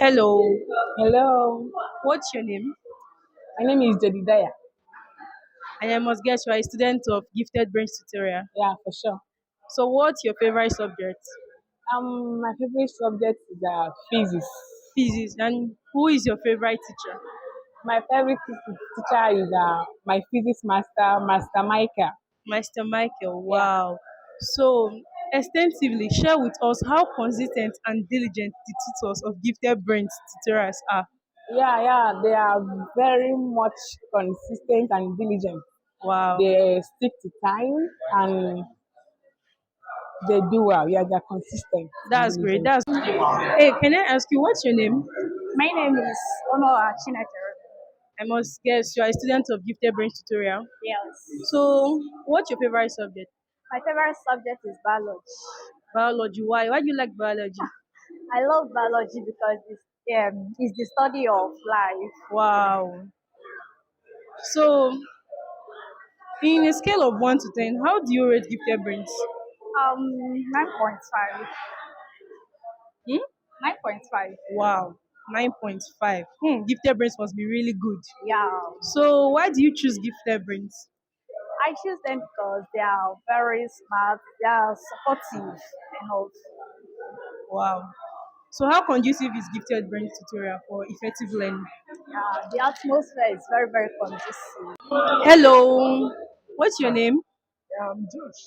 Hello, Hello, what's your name? my name is Jedidiah. And I must guess you are a student of Gifted Brains Tutorial. Yeah, for sure. So, what's your favorite subject? My favorite subject is physics. Physics. And who is your favorite teacher? My favorite teacher is my physics master, Master Micah. Master Michael. Yeah, Wow. So, extensively share with us how consistent and diligent the tutors of Gifted Brains Tutorials are. yeah. They are very much consistent and diligent. Wow. They stick to time and they do well. Yeah, they're consistent and That's great. diligent. That's Hey, can I ask you what's your name? My name is Honor Chinatero. I must guess you are a student of Gifted Brains Tutorial. Yes. So, what's your favorite subject? My favorite subject is biology. Biology. Why? Why do you like biology? I love biology because it's the study of life. Wow. So, in a scale of 1 to 10, how do you rate gifted brains? 9.5. Hmm? 9.5. Wow. 9.5. Gifted brains must be really good. Yeah. So, why do you choose gifted brains? I choose them because they are very smart, they are supportive and all. Wow. So, how conducive is gifted brains tutorial for effective learning? The atmosphere is very, very conducive. Hello. What's your name? George.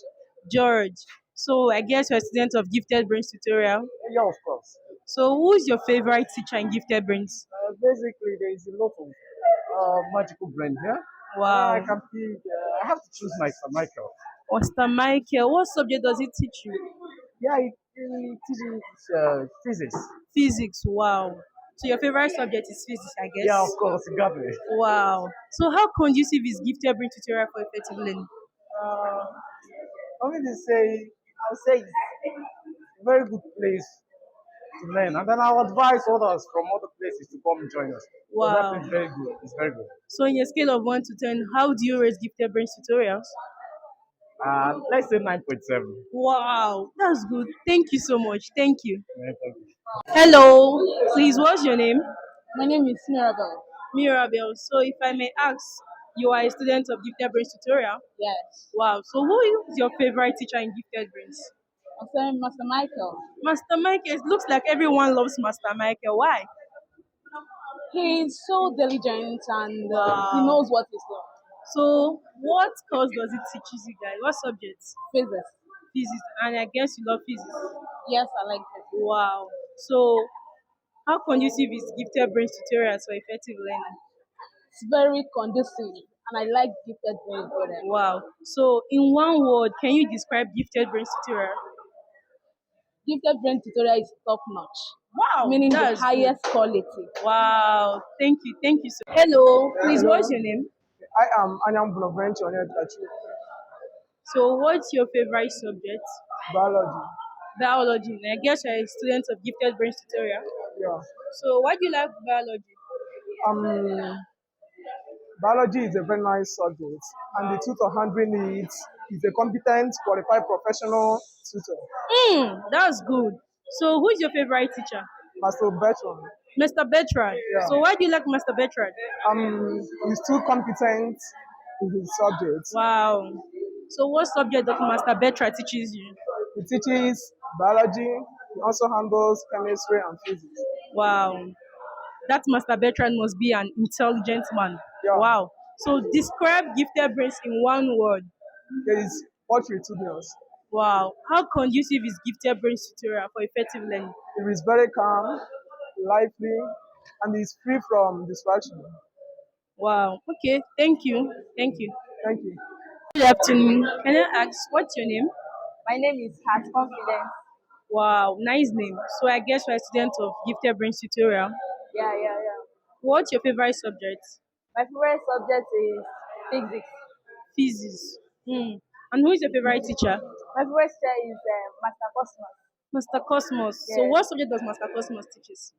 George. So, I guess you're a student of gifted brains tutorial. Yeah, of course. So, who is your favorite teacher in gifted brains? Basically, there is a lot of magical brain here. I Wow. can pick. I have to choose my Sir Michael. Mr. Michael, what subject does he teach you? Yeah, it teaches physics. Physics. Wow. So your favorite subject is physics, I Yeah, of guess. course, you got me. Wow. So how conducive is gifted brain tutorial for effective learning? Uh, I'm going to say, I'll say it's a very good place to learn, and then I'll advise others from other places to come join us. So that Wow. is very good. It's very good. So in a scale of 1 to 10, how do you rate gifted brain tutorials? Let's say 9.7. Wow. That's good. Thank you so much. Thank you. Yeah, thank you. Hello. Please, what's your name? My name is Mirabel. Mirabel. So if I may ask, you are a student of gifted brain tutorial? Yes, Wow. So who is your favorite teacher in gifted brains? I'm saying Master Michael. Master Michael. It looks like everyone loves Master Michael. Why? He's so diligent and he Wow. knows what he's doing. So, what course does it teach you guys? What subjects? Physics. Physics, and I guess you love physics. Yes, I like it. Wow. So, how conducive is gifted brains tutorials for effective learning? It's very conducive and I like gifted brain students. Wow. So, in one word, can you describe gifted brains tutorial? Gifted brain tutorial is top notch, Wow, meaning the that's good. highest quality. Wow. Thank you. Thank you so. Hello. Please, what's Hello. your name? I am Anyam Bonaventure Onyekachi, So, what's your favorite subject? biology. Biology. And I guess you're a student of gifted brains tutorial. Yeah. So, why do you like biology? Um, Biology is a very nice subject, and the tutor handling it is a competent, qualified professional tutor, That's good. So, who is your favorite teacher? Master Bertrand. Mr. Bertrand. Yeah. So, why do you like Mr. Bertrand? He's too competent in his subject. Wow. So, what subject does Master Bertrand teaches you? He teaches biology, he also handles chemistry and physics. Wow. That Master Bertrand must be an intelligent man. Yeah. Wow. So, describe gifted brains in one word. There is multitudinous. Wow. How conducive is gifted brains tutorial for effective learning? He is very calm, lively, and is free from distraction. Wow. Okay. Thank you. Thank you. Thank you. Good afternoon. Can I ask what's your name? My name is Heart Confidence. Wow. Nice name. So, I guess you're a student of gifted brains tutorial. Yeah. What's your favorite subject? My favorite subject is physics. Physics. And who is your favorite teacher? My favorite teacher is Master Cosmos. Master Cosmos. So Yes. what subject does Master Cosmos teaches?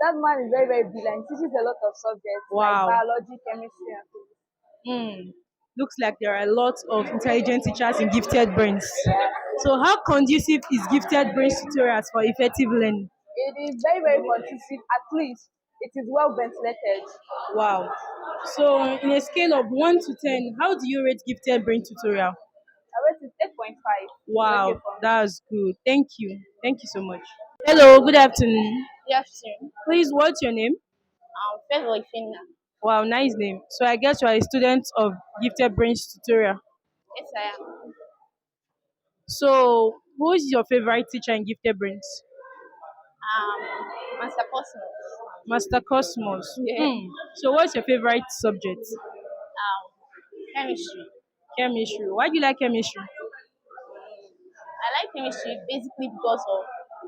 That man is very, very brilliant. He teaches a lot of subjects Wow. like biology, chemistry, and physics. Looks like there are a lot of intelligent teachers in gifted brains. So how conducive is gifted brains tutorials for effective learning? It is very, very conducive. At least it is well ventilated. Wow. So, in a scale of 1 to 10, how do you rate gifted brain tutorial? I rate it 8.5. It's okay Wow, for me. that's good. Thank you. Thank you so much. Hello, good afternoon. Good afternoon. Please, what's your name? First of all, Ifina. Wow, nice name. So, I guess you are a student of gifted brains tutorial. Yes, I am. So, who is your favorite teacher in gifted brains? Master Cosmos. Master Cosmos. Yeah. So, what's your favorite subject? Chemistry. Chemistry. Why do you like chemistry? I like chemistry basically because of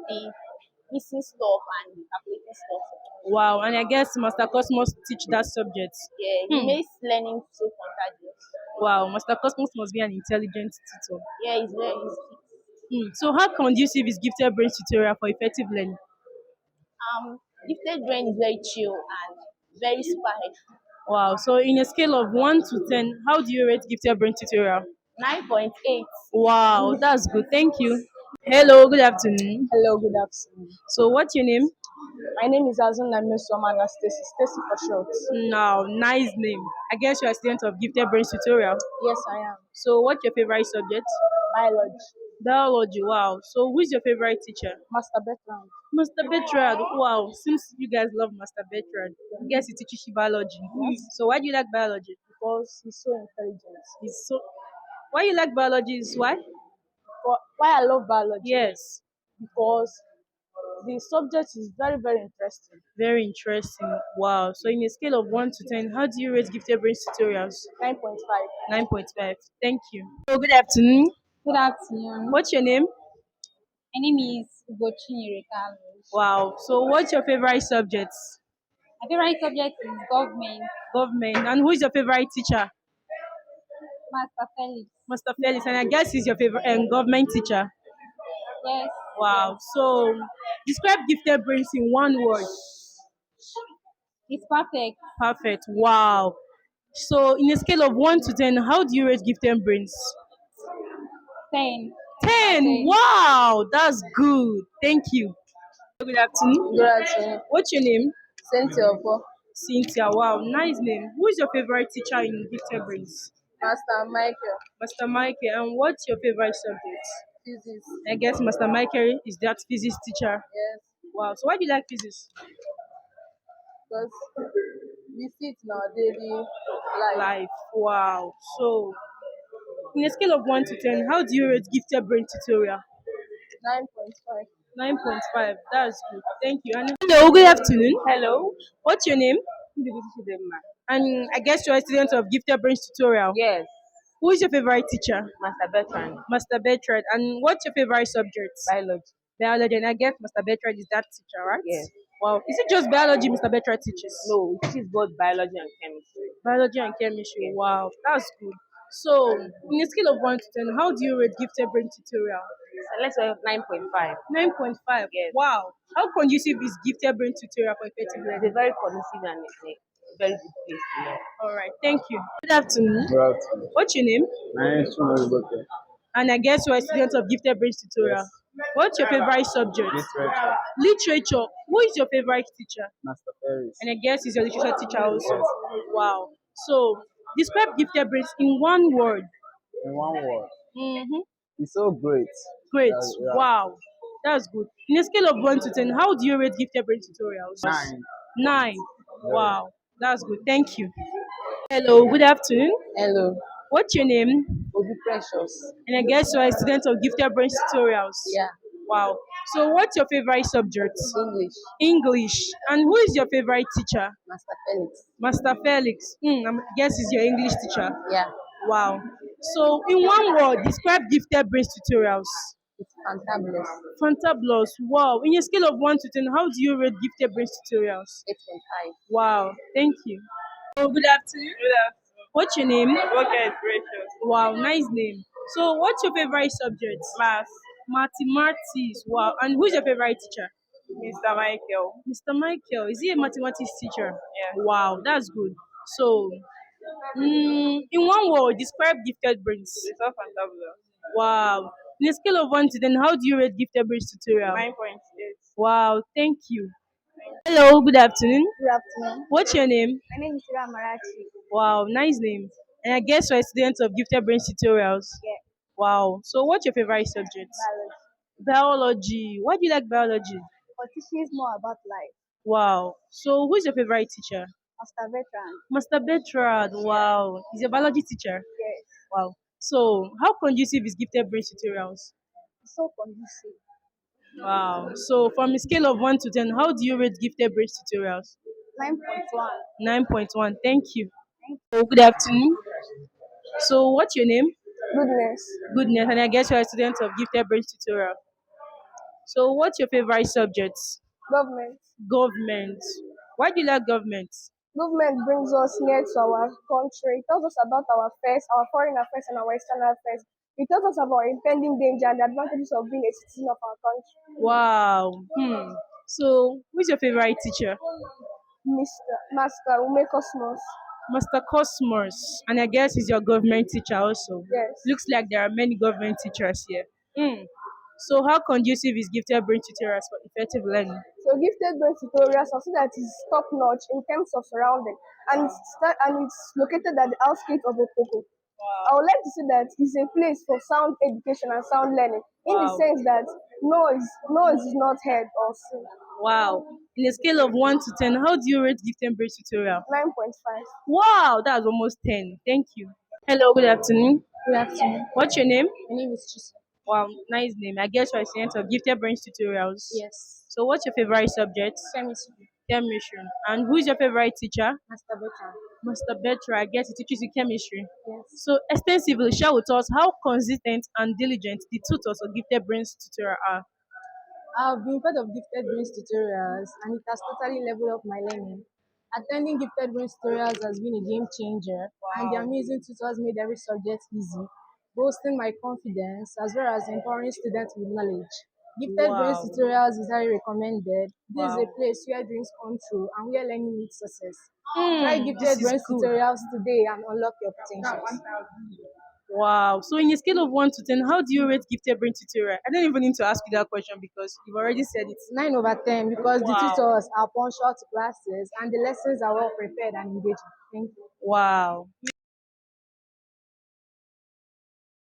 the missing stuff and the calculating stuff. Wow, and I guess Master Cosmos teach that subject. Yeah, it makes learning so contagious. Wow, Master Cosmos must be an intelligent tutor. Yeah, it's very easy. So, how conducive is gifted brains tutorial for effective learning? Gifted brain is very chill and very super helpful. Wow, so in a scale of 1 to 10, how do you rate gifted brain tutorial? 9.8. Wow, that's good. Thank you. Hello, good afternoon. Hello, good afternoon. So, what's your name? My name is Azun Namisoma Anastasia, Stacy for short. Now, nice name. I guess you're a student of gifted brains tutorial. Yes, I am. So, what's your favorite subject? Biology. Biology. Wow. So, who's your favorite teacher? Master Bertrand. Master Bertrand. Wow. Seems you guys love Master Bertrand. I guess he teaches you biology. So, why do you like biology? Because he's so intelligent. He's so. Why you like biology is why? But why I love biology? Yes. Because the subject is very, very interesting. Very interesting. Wow. So, in a scale of 1 to 10, how do you rate gifted brains tutorials? 9.5. 9.5. Thank you. So, good afternoon. Good afternoon. What's your name? My name is Ugochinyere Carlos. Wow. So, what's your favorite subjects? My favorite subject is government. Government. And who is your favorite teacher? Master Felix. Master Felix. And I guess he's your favorite government teacher. Yes. Wow. So, describe gifted brains in one word. It's perfect. Perfect. Wow. So, in a scale of 1 to 10, how do you rate gifted brains? 10. 10. Wow. That's good. Thank you. Good afternoon. Good afternoon. What's your name? Cynthia Opo. Cynthia. Wow. Nice name. Who is your favorite teacher in gifted brains? Master Michael. Master Michael. And what's your favorite subject? Physics. I guess Master Michael is that physics teacher. Yes. Wow. So, why do you like physics? Because we see it in our daily life. Life. Wow. So, in a scale of 1 to 10, how do you rate gifted brain tutorial? 9.5. 9.5. That's good. Thank you. And hello, good afternoon. Hello. What's your name? And I guess you're a student of gifted brain tutorial. Yes. Who is your favorite teacher? Master Bertrand. Master Bertrand. And what's your favorite subject? Biology. Biology. And I guess Master Bertrand is that teacher, right? Yes. Wow. Is it just biology Mr. Bertrand teaches? No, it is both biology and chemistry. Biology and chemistry. Wow. That's good. So, in a scale of 1 to 10, how do you rate gifted brain tutorial? So let's say 9.5. 9.5. Yes. Wow. How conducive is gifted brain tutorial for effective It's learning? a very conducive and a very good place to learn. All right. Thank you. Good afternoon. Good afternoon. What's your name? My name is Chuma Iboke. And I guess you're a student of gifted brain tutorial. Yes. What's your favorite subject? Literature. Literature. Who is your favorite teacher? Master Ferris. And I guess he's your literature teacher also. Wow. So, describe gifted brains in one word. In one word. Mm-hmm. It's so great. Great. Yeah. Wow. That's good. In a scale of 1 to 10, how do you rate gifted brain tutorials? 9. 9. Wow. That's good. Thank you. Hello. Good afternoon. Hello. What's your name? Obi Precious. And I guess you're a student of gifted brain tutorials. Yeah. Wow. So, what's your favorite subject? English. English. And who is your favorite teacher? Master Felix. Master Felix. I guess he's your English teacher. Yeah. Wow. So, in one word, describe gifted brain tutorials. It's fantabulous. Fantabulous. Wow. In a scale of 1 to 10, how do you rate gifted brain tutorials? 8.5. Wow. Thank you. Oh, good afternoon. Good afternoon. What's your name? Okay, Precious. Wow. Nice name. So, what's your favorite subject? Math. Mathematics. Wow. And who's your favorite teacher? Mr. Michael. Mr. Michael. Is he a mathematics teacher? Yeah. Wow. That's good. So, in one word, describe gifted brains. It's all fantabulous. Wow. In a scale of 1 to 10, how do you rate gifted brains tutorial? 9.8. Wow, thank you. Hello, good afternoon. Good afternoon. What's your name? My name is Ira Marachi. Wow, nice name. And I guess you're a student of Gifted Brain Tutorials. Yeah, Wow. So what's your favorite subject? biology. Biology. Why do you like biology? But teaches more about life. Wow. So who's your favorite teacher? Master veteran. Master Bertrand. Wow. He's a biology teacher. Yes. Wow. So how conducive is Gifted Brain Tutorials? It's so conducive. Wow. So from a scale of 1 to 10, how do you rate Gifted Brain Tutorials? 9.1. 9.1. Thank you. Oh, good afternoon. So what's your name? Goodness. Goodness. And I guess you're a student of Gifted Brain Tutorial. So what's your favorite subject? Government. Government. Why do you like government? Government brings us near to our country. It tells us about our affairs, our foreign affairs, and our external affairs. It tells us about impending danger and the advantages of being a citizen of our country. Wow. So who's your favorite teacher? Master Ume Cosmos. Master Cosmos. And I guess he's your government teacher also. Yes. Looks like there are many government teachers here. So how conducive is Gifted Brain Tutorials for effective learning? So gifted brain tutorials are so that is top notch in terms of surrounding, and it's located at the outskirts of Okoko. I would like to say that it's a place for sound education and sound learning, in the Wow. sense that noise is not heard or seen. Wow. In a scale of 1 to 10, how do you rate Gifted Brain Tutorial? 9.5. Wow, that's almost 10. Thank you. Hello, good afternoon. Good afternoon. What's your name? My name is Chisa. Wow, nice name. I guess you're a student of Gifted Brain Tutorials. Yes. So what's your favorite subject? Chemistry. Chemistry. And who's your favorite teacher? Master Beta. Master Bertrand. I guess he teaches you chemistry. Yes. So extensively share with us how consistent and diligent the tutors of Gifted Brains Tutorial are. I've been part of Gifted Brains tutorials and it has totally leveled up my learning. Attending Gifted Brains tutorials has been a game changer and the amazing tutors made every subject easy, boosting my confidence as well as empowering students with knowledge. Gifted Brains Wow. tutorials is highly recommended. This is Wow. a place where dreams come true and where learning meets success. Try This Gifted is Brains good. tutorials today and unlock your potentials. Wow. So in a scale of 1 to 10, how do you rate Gifted Brain Tutorial? I don't even need to ask you that question because you've already said it. 9/10 because the Wow. tutors are punctual to classes and the lessons are well prepared and engaging. Thank you. Wow.